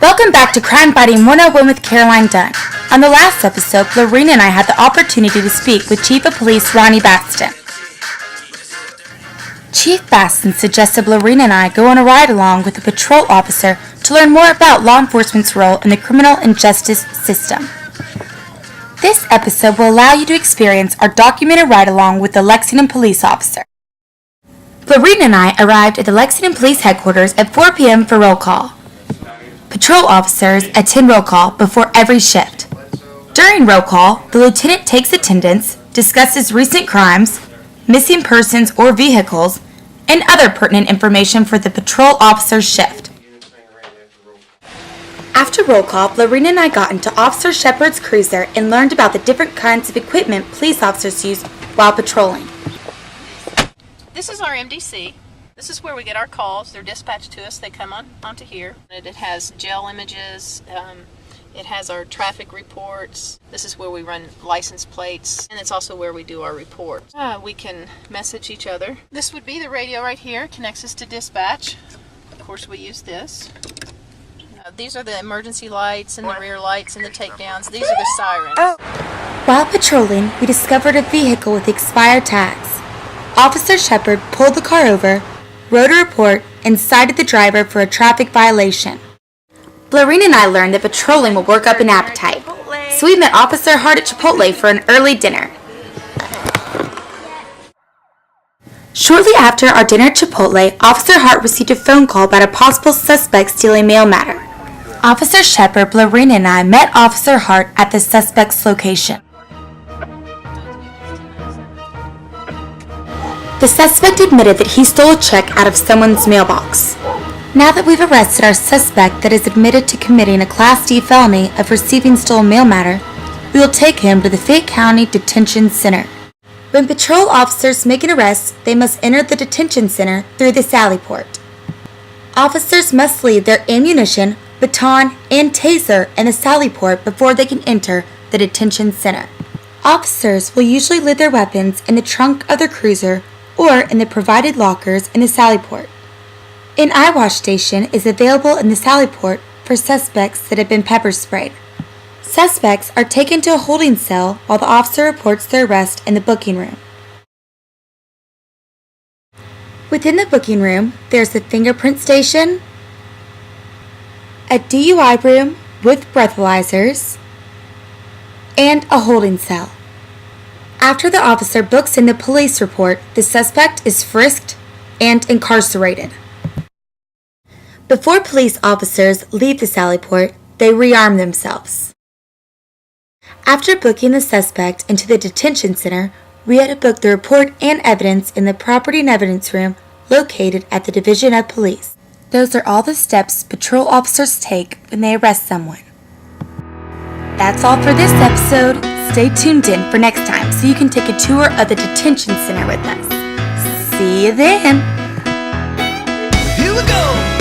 Welcome back to Crime Fighting 101 with Caroline Dunn. On the last episode, Lorena and I had the opportunity to speak with Chief of Police Ronnie Baston. Chief Baston suggested Lorena and I go on a ride-along with a patrol officer to learn more about law enforcement's role in the criminal and justice system. This episode will allow you to experience our documented ride-along with the Lexington police officer. Lorena and I arrived at the Lexington Police Headquarters at 4 p.m. for roll call. Patrol officers attend roll call before every shift. During roll call, the lieutenant takes attendance, discusses recent crimes, missing persons or vehicles, and other pertinent information for the patrol officer's shift. After roll call, Lorena and I got into Officer Shepard's cruiser and learned about the different kinds of equipment police officers use while patrolling. This is our MDC. This is where we get our calls. They're dispatched to us. They come onto here. It has jail images. It has our traffic reports. This is where we run license plates. And it's also where we do our reports. We can message each other. This would be the radio right here. It connects us to dispatch. Of course, we use this. These are the emergency lights and the rear lights and the takedowns. These are the sirens. While patrolling, we discovered a vehicle with expired tags. Officer Shepard pulled the car over, wrote a report, and cited the driver for a traffic violation. Lorena and I learned that patrolling will work up an appetite, so we met Officer Hart at Chipotle for an early dinner. Shortly after our dinner at Chipotle, Officer Hart received a phone call about a possible suspect stealing mail matter. Officer Shepard, Lorena, and I met Officer Hart at the suspect's location. The suspect admitted that he stole a check out of someone's mailbox. Now that we've arrested our suspect that is admitted to committing a Class D felony of receiving stolen mail matter, we will take him to the Fayette County Detention Center. When patrol officers make an arrest, they must enter the detention center through the sally port. Officers must leave their ammunition, baton, and taser in the sally port before they can enter the detention center. Officers will usually leave their weapons in the trunk of their cruiser or in the provided lockers in the sally port. An eye wash station is available in the sally port for suspects that have been pepper sprayed. Suspects are taken to a holding cell while the officer reports their arrest in the booking room. Within the booking room, there's a fingerprint station, a DUI room with breathalyzers, and a holding cell. After the officer books in the police report, the suspect is frisked and incarcerated. Before police officers leave the sally port, they rearm themselves. After booking the suspect into the detention center, we had to book the report and evidence in the property and evidence room located at the Division of Police. Those are all the steps patrol officers take when they arrest someone. That's all for this episode. Stay tuned in for next time so you can take a tour of the detention center with us. See you then. Here we go.